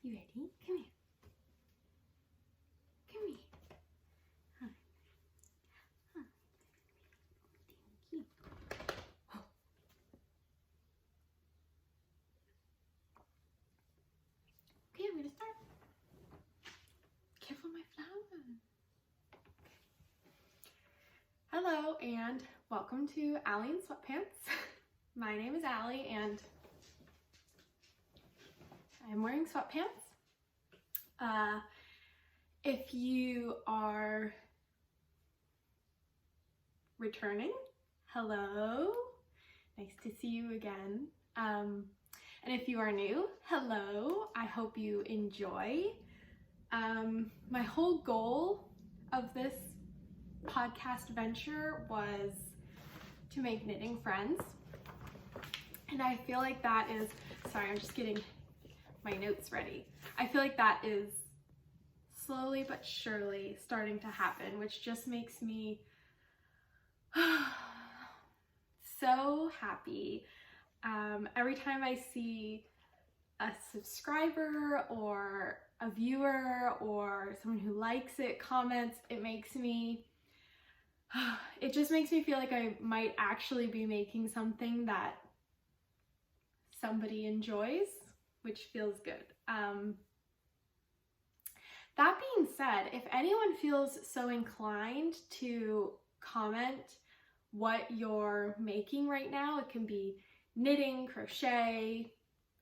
You ready? Come here. Come here. Huh. Huh. Thank you. Oh. Okay, I'm gonna start. Careful my flower. Hello and welcome to Allie in Sweatpants. My name is Allie and I'm wearing sweatpants. If you are returning, hello, nice to see you again. And if you are new, hello, I hope you enjoy. My whole goal of this podcast venture was to make knitting friends. And I feel like that is, sorry, I'm just getting my notes ready. I feel like that is slowly but surely starting to happen, which just makes me so happy. Every time I see a subscriber or a viewer or someone who likes it, comments, it just makes me feel like I might actually be making something that somebody enjoys, which feels good. That being said, if anyone feels so inclined to comment what you're making right now, it can be knitting, crochet,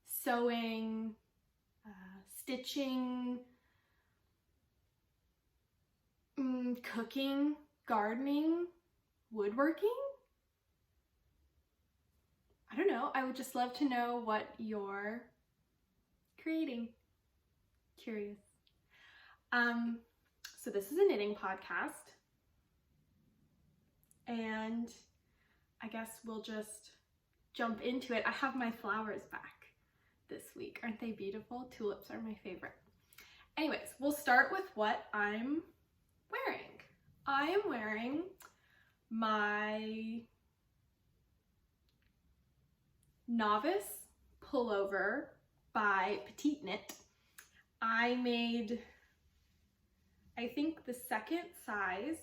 sewing, stitching, cooking, gardening, woodworking. I don't know, I would just love to know what you're creating. Curious. So this is a knitting podcast, and I guess we'll just jump into it. I have my flowers back this week. Aren't they beautiful? Tulips are my favorite. Anyways, we'll start with what I'm wearing. I am wearing my novice pullover by Petite Knit. I made, I think, the second size,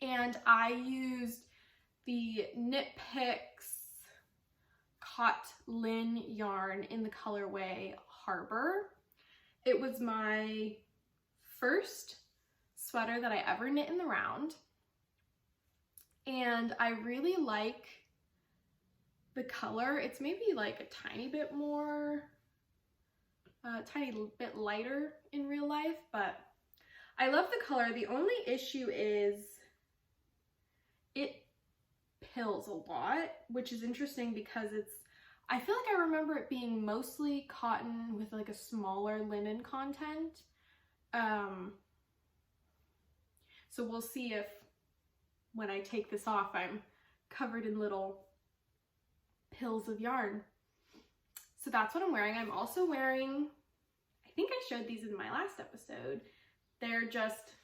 and I used the Knit Picks Cot Lin yarn in the colorway Harbor. It was my first sweater that I ever knit in the round, and I really like the color. It's maybe like a tiny bit more, tiny bit lighter in real life, but I love the color. The only issue is it pills a lot, which is interesting because I feel like I remember it being mostly cotton with like a smaller linen content. So we'll see if when I take this off, I'm covered in little pills of yarn. So that's what I'm wearing. I'm also wearing, I think I showed these in my last episode. They're just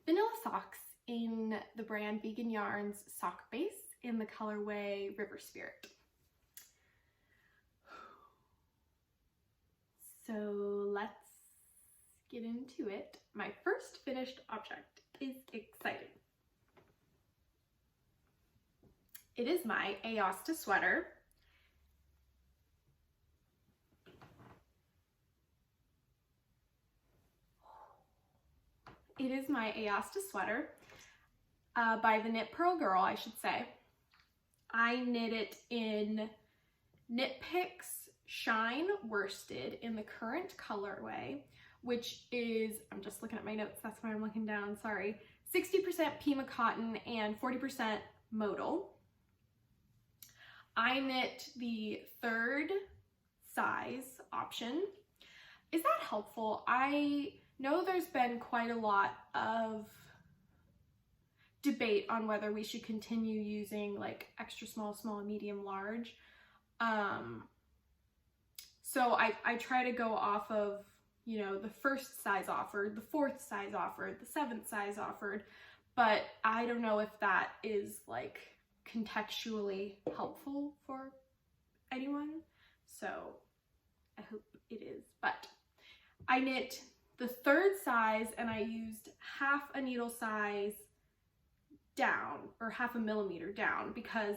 vanilla socks in the brand Vegan Yarns sock base in the colorway River Spirit. So let's get into it. My first finished object is exciting. It is my Aosta sweater. It is my Aosta sweater by the Knit Pearl Girl, I should say. I knit it in Knit Picks Shine Worsted in the current colorway, which is, I'm just looking at my notes, that's why I'm looking down, sorry, 60% Pima cotton and 40% modal. I knit the third size option. Is that helpful? I know there's been quite a lot of debate on whether we should continue using like extra small, small, medium, large. So I try to go off of, you know, the first size offered, the fourth size offered, the seventh size offered, but I don't know if that is like contextually helpful for anyone, so I hope it is. But I knit the 3rd size and I used half a needle size down, or half a millimeter down, because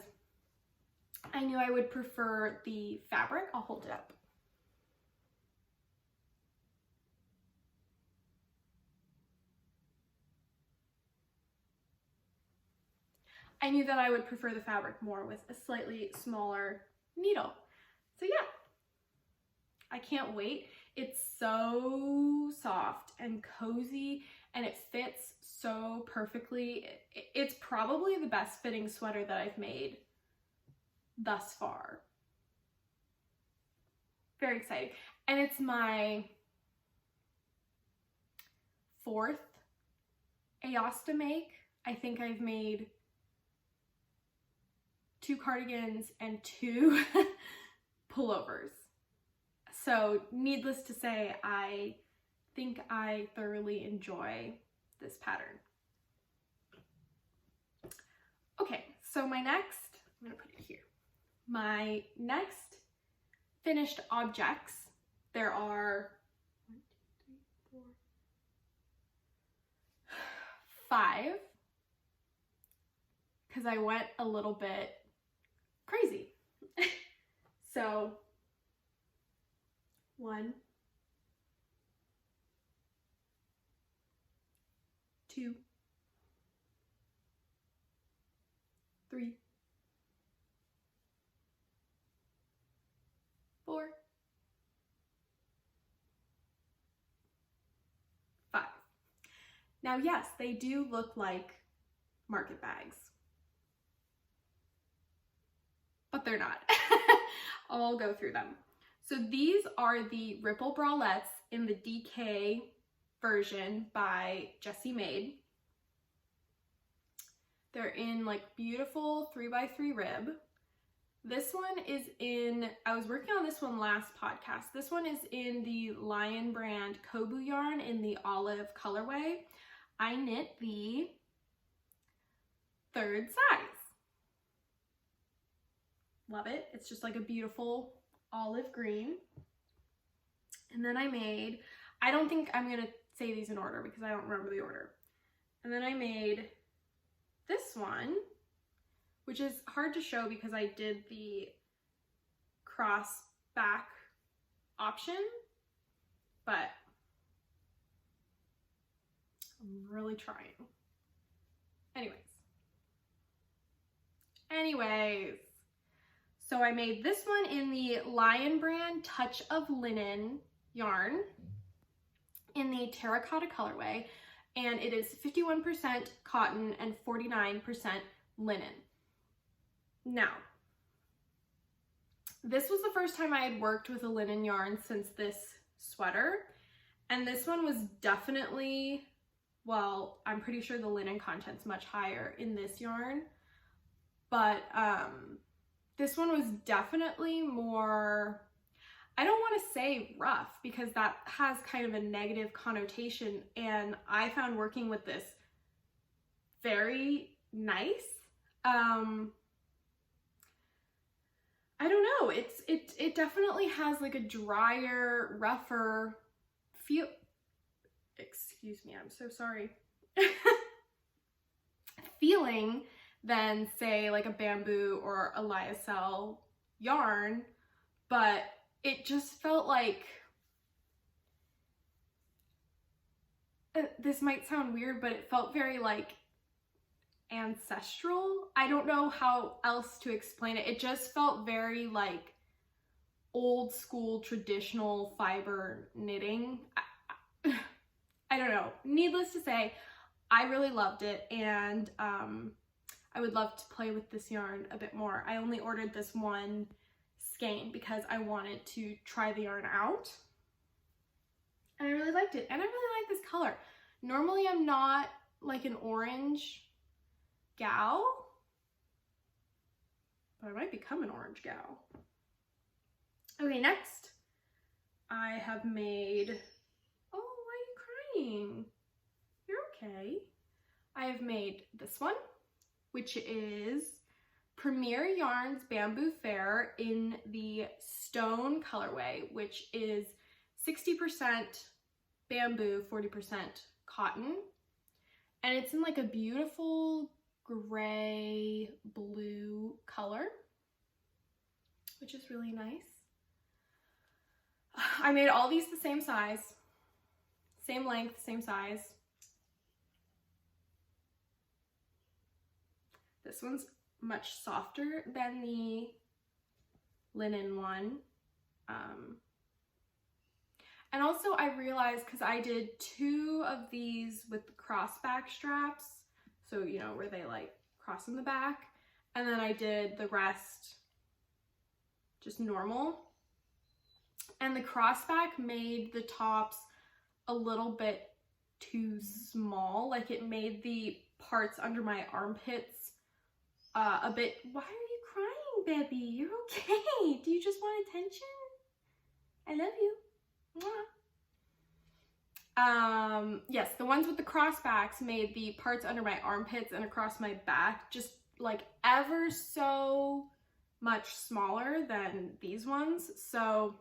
I knew I would prefer the fabric. I'll hold it up. I knew that I would prefer the fabric more with a slightly smaller needle. So yeah, I can't wait. It's so soft and cozy and it fits so perfectly. It's probably the best fitting sweater that I've made thus far. Very exciting. And it's my 4th Ayasta make. I think I've made 2 cardigans and 2 pullovers. So needless to say, I think I thoroughly enjoy this pattern. Okay, so my next, I'm gonna put it here. My next finished objects, there are 5, because I went a little bit crazy. So 1, 2, 3, 4, 5. Now, yes, they do look like market bags, but they're not. I'll go through them. So these are the Ripple Bralettes in the DK version by Jessie Made. They're in like beautiful 3x3 rib. This one is in, I was working on this one last podcast. This one is in the Lion brand Kobu yarn in the olive colorway. I knit the 3rd size. Love it. It's just like a beautiful olive green. And then I made, I don't think I'm gonna say these in order because I don't remember the order. And then I made this one, which is hard to show because I did the cross back option, but I'm really trying. Anyways, so I made this one in the Lion brand Touch of Linen yarn in the terracotta colorway, and it is 51% cotton and 49% linen. Now, this was the first time I had worked with a linen yarn since this sweater, and this one was definitely, well, I'm pretty sure the linen content's much higher in this yarn, but this one was definitely more, I don't want to say rough because that has kind of a negative connotation, and I found working with this very nice. I don't know, it definitely has like a drier, rougher feel, excuse me, I'm so sorry, feeling than say like a bamboo or a lyocell yarn, but it just felt like, this might sound weird, but it felt very like ancestral. I don't know how else to explain it. It just felt very like old school traditional fiber knitting. I don't know. Needless to say, I really loved it, and I would love to play with this yarn a bit more. I only ordered this one skein because I wanted to try the yarn out, and I really liked it, and I really like this color. Normally I'm not like an orange gal, but I might become an orange gal. Okay, next I have made, oh, why are you crying? You're okay. I have made this one, which is Premier Yarns Bamboo Fair in the Stone colorway, which is 60% bamboo, 40% cotton. And it's in like a beautiful gray blue color, which is really nice. I made all these the same size, same length, same size. This one's much softer than the linen one. And also I realized, because I did 2 of these with the crossback straps, so you know, where they like cross in the back, and then I did the rest just normal. And the crossback made the tops a little bit too small, like it made the parts under my armpits a bit. Why are you crying, baby? You're okay. Do you just want attention? I love you. Mwah. Yes, the ones with the crossbacks made the parts under my armpits and across my back just like ever so much smaller than these ones. So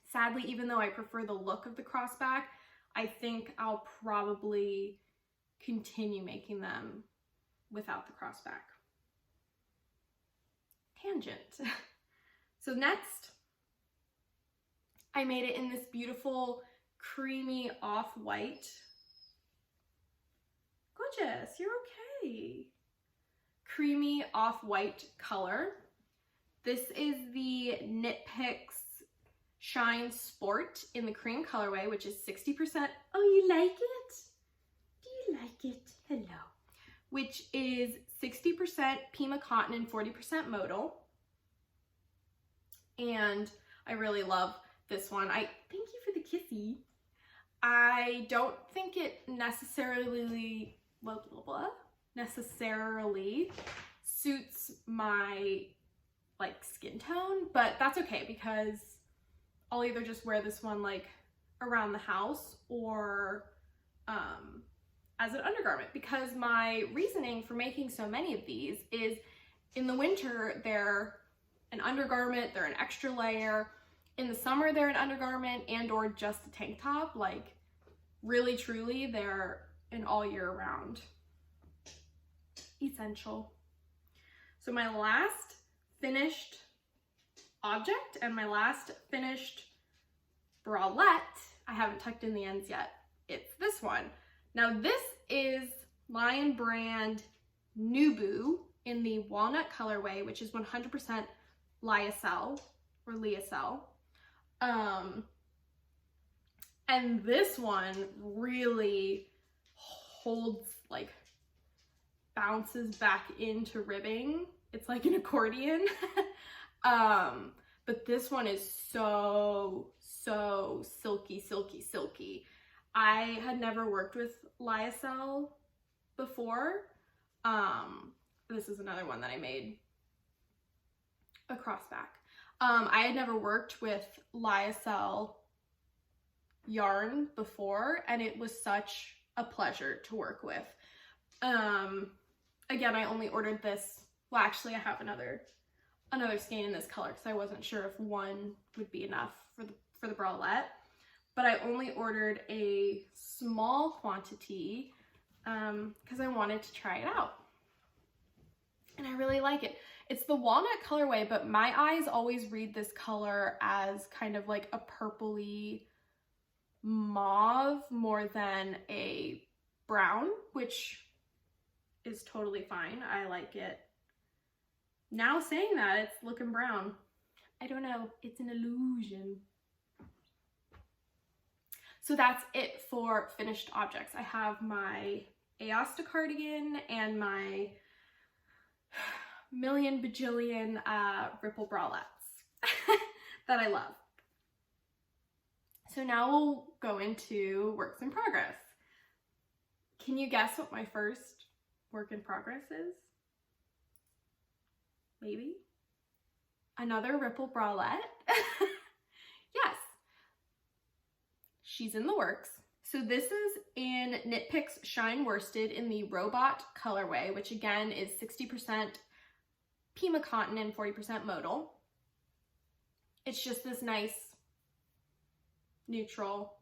sadly, even though I prefer the look of the crossback, I think I'll probably continue making them without the crossback. Tangent. So next, I made it in this beautiful creamy off-white. Gorgeous, you're okay. Creamy off-white color. This is the KnitPicks Shine Sport in the cream colorway, which is 60%. Oh, you like it? Do you like it? Hello. Which is 60% Pima cotton and 40% modal. And I really love this one. Thank you for the kissy. I don't think it necessarily, necessarily suits my like skin tone, but that's okay because I'll either just wear this one like around the house or as an undergarment, because my reasoning for making so many of these is in the winter they're an undergarment, they're an extra layer. In the summer they're an undergarment and or just a tank top. Like really truly they're an all year round essential. So my last finished object and my last finished bralette, I haven't tucked in the ends yet, it's this one. Now this is Lion Brand Nubu in the walnut colorway, which is 100% lyocell or lyocell. And this one really holds, like bounces back into ribbing. It's like an accordion. But this one is so silky, silky, silky. I had never worked with lyocell before. This is another one that I made a crossback. I had never worked with lyocell yarn before, and it was such a pleasure to work with. Again, I only ordered this, well actually I have another skein in this color because I wasn't sure if one would be enough for the bralette, but I only ordered a small quantity because I wanted to try it out. And I really like it. It's the walnut colorway, but my eyes always read this color as kind of like a purpley mauve more than a brown, which is totally fine. I like it. Now saying that, it's looking brown. I don't know, it's an illusion. So that's it for finished objects. I have my Aosta cardigan and my million bajillion ripple bralettes that I love. So now we'll go into works in progress. Can you guess what my first work in progress is? Maybe? Another ripple bralette? Yes. She's in the works. So this is in KnitPicks Shine Worsted in the Robot colorway, which again is 60% Pima cotton and 40% modal. It's just this nice neutral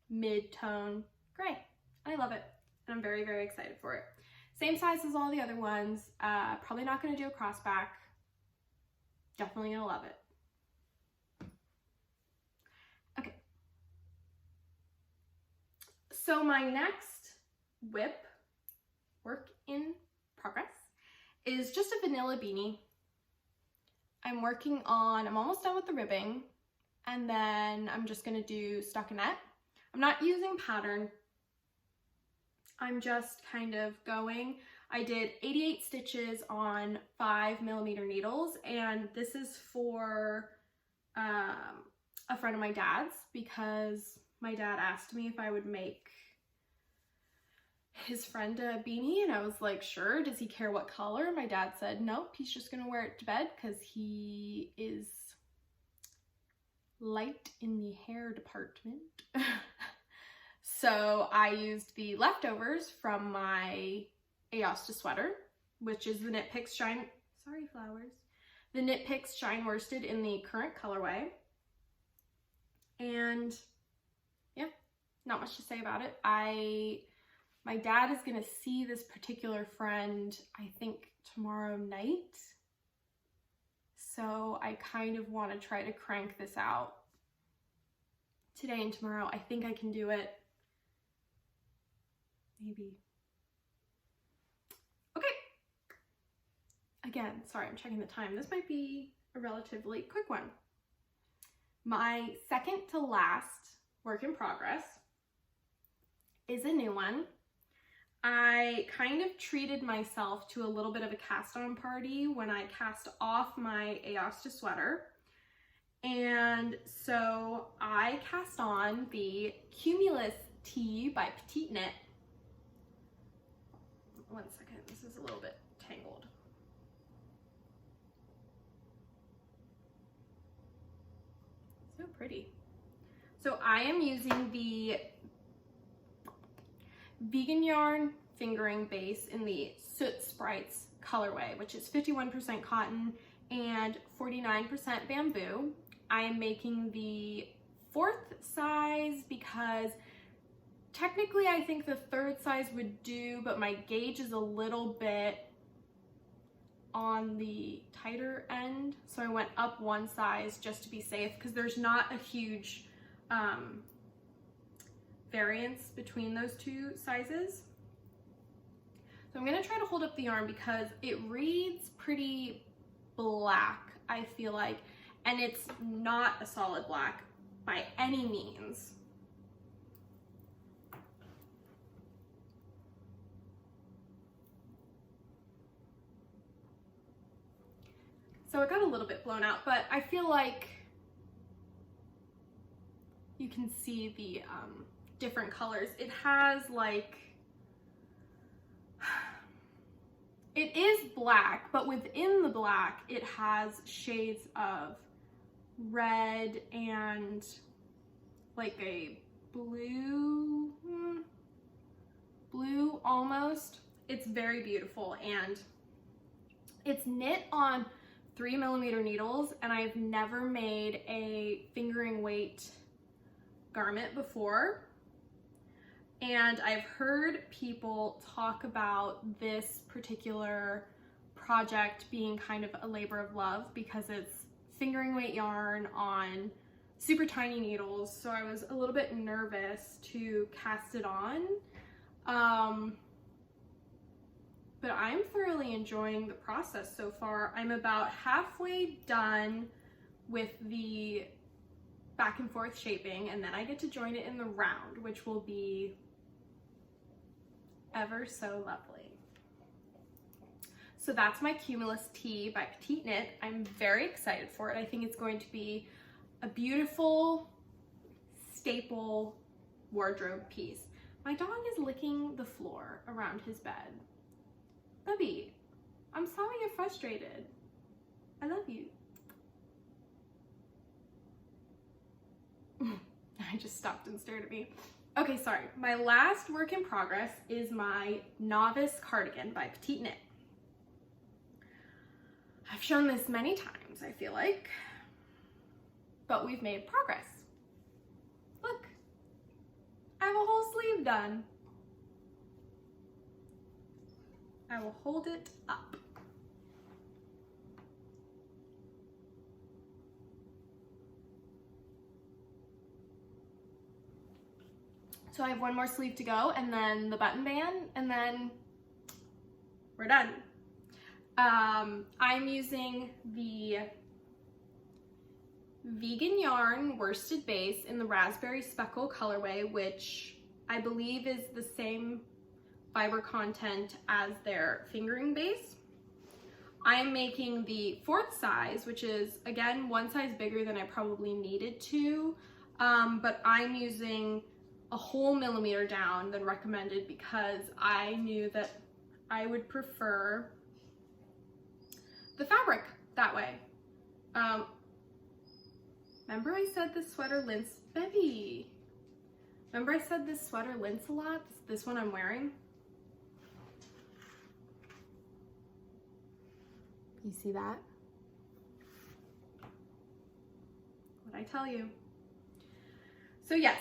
mid-tone gray. I love it, and I'm very, very excited for it. Same size as all the other ones. Probably not going to do a crossback. Definitely going to love it. Okay. So my next work in progress, is just a vanilla beanie. I'm almost done with the ribbing, and then I'm just going to do stockinette. I'm not using pattern. I'm just kind of going. I did 88 stitches on 5mm needles, and this is for a friend of my dad's, because my dad asked me if I would make his friend a beanie, and I was like, sure. Does he care what color? My dad said nope, he's just gonna wear it to bed because he is light in the hair department. So I used the leftovers from my Aosta sweater, which is the Knit Picks Shine Worsted in the current colorway. And yeah, not much to say about it. My dad is gonna see this particular friend, I think tomorrow night. So I kind of want to try to crank this out today and tomorrow. I think I can do it. Maybe. Okay. Again, sorry, I'm checking the time. This might be a relatively quick one. My second to last work in progress is a new one. I kind of treated myself to a little bit of a cast on party when I cast off my Aosta sweater. And so I cast on the Cumulus Tee by Petite Knit. One second, this is a little bit tangled. So pretty. So I am using the Vegan Yarn fingering base in the Soot Sprites colorway, which is 51% cotton and 49% bamboo. I am making the 4th size because technically I think the 3rd size would do, but my gauge is a little bit on the tighter end. So I went up 1 size just to be safe, because there's not a huge variance between those 2 sizes. So I'm gonna try to hold up the yarn because it reads pretty black, I feel like, and it's not a solid black by any means. So it got a little bit blown out, but I feel like you can see the different colors. It has like, it is black, but within the black, it has shades of red and like a blue almost. It's very beautiful, and it's knit on 3mm needles, and I've never made a fingering weight garment before. And I've heard people talk about this particular project being kind of a labor of love because it's fingering weight yarn on super tiny needles. So I was a little bit nervous to cast it on. But I'm thoroughly enjoying the process so far. I'm about halfway done with the back and forth shaping, and then I get to join it in the round, which will be ever so lovely. So that's my Cumulus Tee by Petite Knit. I'm very excited for it. I think it's going to be a beautiful staple wardrobe piece. My dog is licking the floor around his bed. Bubby, I'm sorry you're frustrated. I love you. I just stopped and stared at me. Okay, sorry. My last work in progress is my Novice Cardigan by Petite Knit. I've shown this many times, I feel like, but we've made progress. Look, I have a whole sleeve done. I will hold it up. So I have one more sleeve to go, and then the button band, and then we're done. I'm using the vegan yarn worsted base in the raspberry speckle colorway, which I believe is the same fiber content as their fingering base. I'm making the 4th size, which is again one size bigger than I probably needed to, but I'm using a whole millimeter down than recommended because I knew that I would prefer the fabric that way. Remember I said this sweater lints, baby. Remember I said this sweater lints a lot? This one I'm wearing. You see that? What'd I tell you? So yes,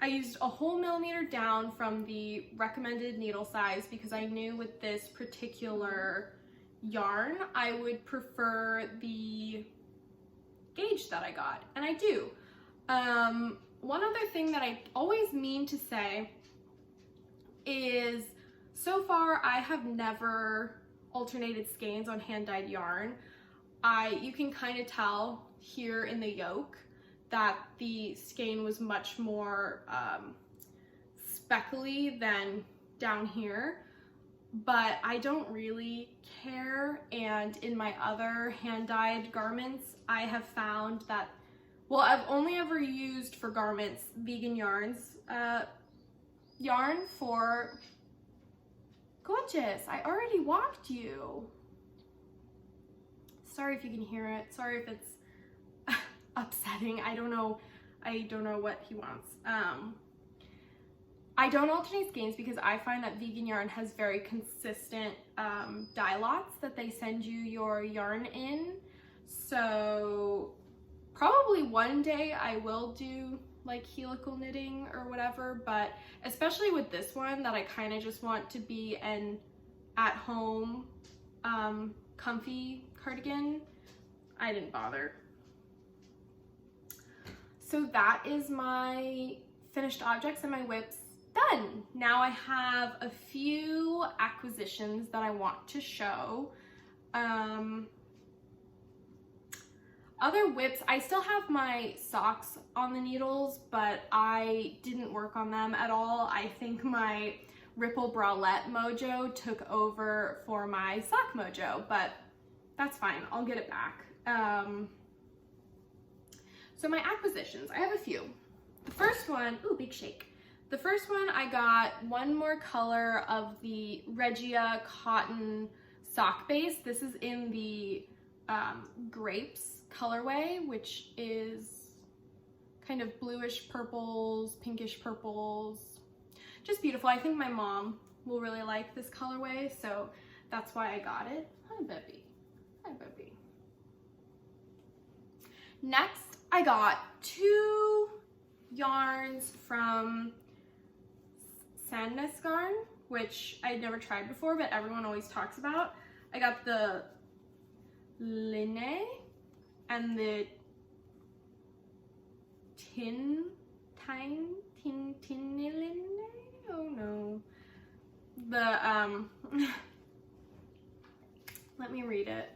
I used a whole millimeter down from the recommended needle size because I knew with this particular yarn I would prefer the gauge that I got, and I do. One other thing that I always mean to say is so far I have never alternated skeins on hand-dyed yarn. You can kind of tell here in the yoke that the skein was much more speckly than down here, but I don't really care. And in my other hand-dyed garments, I have found that, well, I've only ever used for garments vegan yarns, yarn for, gorgeous, I already walked you. Sorry if you can hear it, sorry if it's upsetting. I don't know what he wants. I don't alternate skeins because I find that vegan yarn has very consistent dye lots that they send you your yarn in. So probably one day I will do like helical knitting or whatever, but especially with this one that I kind of just want to be an at-home comfy cardigan, I didn't bother. So that is my finished objects and my whips done. Now I have a few acquisitions that I want to show. Other whips, I still have my socks on the needles, but I didn't work on them at all. I think my Ripple Bralette mojo took over for my sock mojo, but that's fine, I'll get it back. So my acquisitions, I have a few. The first one, ooh, big shake. The first one, I got one more color of the Regia cotton sock base. This is in the grapes colorway, which is kind of bluish purples, pinkish purples, just beautiful. I think my mom will really like this colorway, so that's why I got it. Hi, baby. Hi, baby. Next, I got 2 yarns from Sandnes Garn, which I'd never tried before, but everyone always talks about. I got the Linne and the Tinnelinne? Oh no. The, let me read it.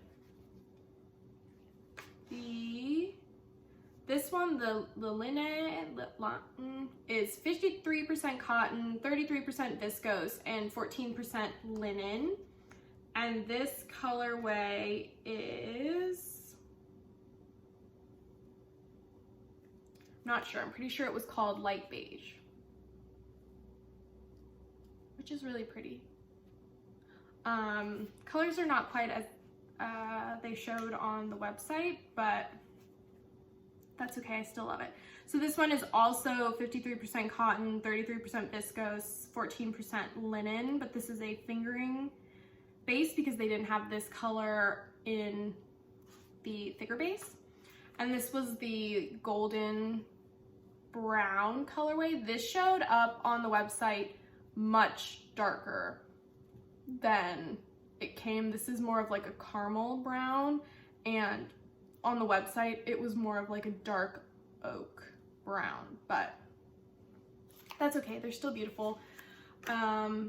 This one, the Linne is 53% cotton, 33% viscose, and 14% linen. And this colorway is, not sure, I'm pretty sure it was called light beige, which is really pretty. Colors are not quite as they showed on the website, but that's okay, I still love it. So this one is also 53% cotton, 33% viscose, 14% linen, but this is a fingering base because they didn't have this color in the thicker base. And this was the golden brown colorway. This showed up on the website much darker than it came. This is more of like a caramel brown, and on the website it was more of like a dark oak brown, but that's okay, they're still beautiful. I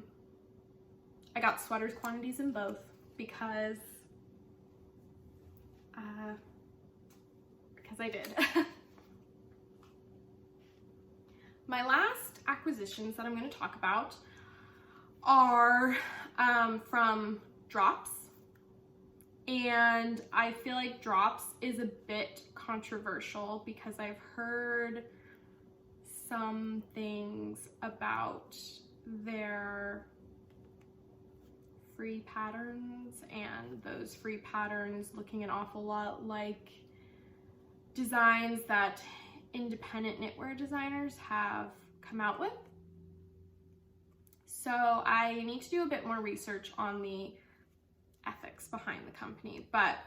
got sweaters quantities in both because I did. My last acquisitions that I'm going to talk about are from Drops, and I feel like Drops is a bit controversial because I've heard some things about their free patterns, and those free patterns looking an awful lot like designs that independent knitwear designers have come out with. So I need to do a bit more research on the ethics behind the company, but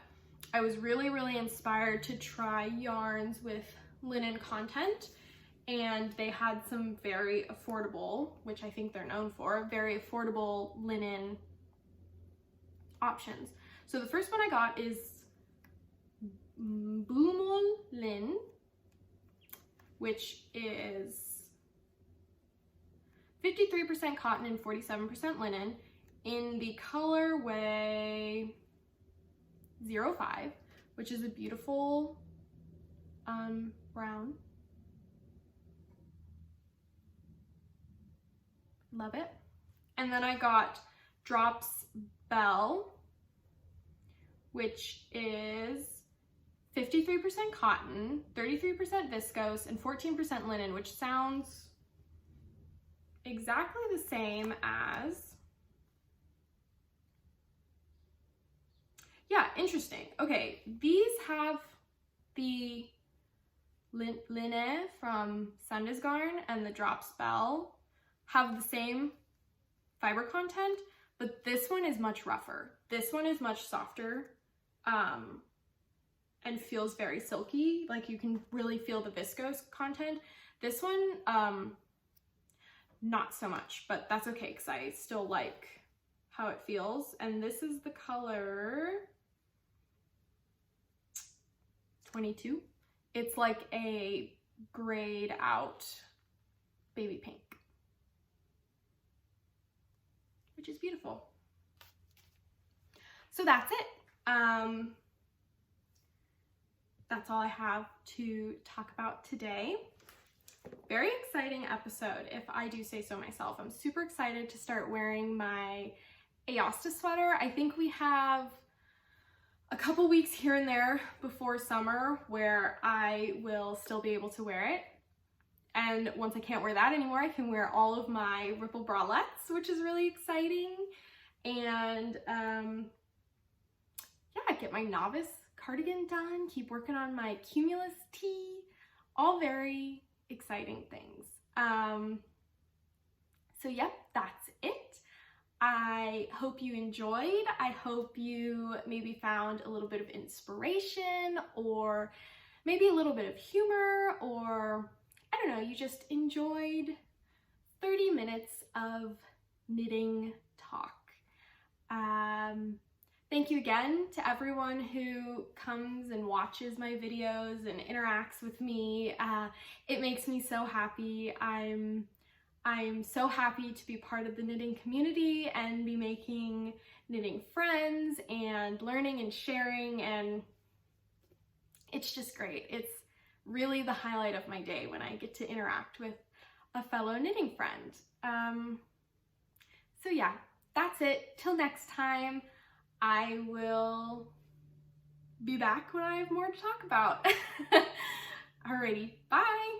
I was really inspired to try yarns with linen content, and they had some very affordable, which I think they're known for, very affordable linen options. So the first one I got is Boomul Lin, which is 53% cotton and 47% linen in the colorway 05, which is a beautiful brown. Love it. And then I got Drops Belle, which is 53% cotton, 33% viscose, and 14% linen, which sounds exactly the same as, yeah, interesting. Okay, these have the Linne from Sunday's Garn and the Drops Belle have the same fiber content, but this one is much rougher. This one is much softer and feels very silky. Like you can really feel the viscose content. This one, not so much, but that's okay because I still like how it feels. And this is the color 22. It's like a grayed out baby pink, which is beautiful. So that's it. That's all I have to talk about today. Very exciting episode, if I do say so myself. I'm super excited to start wearing my Aosta sweater. I think we have a couple weeks here and there before summer where I will still be able to wear it. And once I can't wear that anymore, I can wear all of my Ripple bralettes, which is really exciting. And yeah, get my novice cardigan done, keep working on my cumulus tee, all very exciting things. So yeah, that's it. I hope you enjoyed. I hope you maybe found a little bit of inspiration, or maybe a little bit of humor, or I don't know, you just enjoyed 30 minutes of knitting talk. Thank you again to everyone who comes and watches my videos and interacts with me. It makes me so happy. I'm so happy to be part of the knitting community and be making knitting friends and learning and sharing, and it's just great. It's really the highlight of my day when I get to interact with a fellow knitting friend. So yeah, that's it. Till next time, I will be back when I have more to talk about. Alrighty, bye!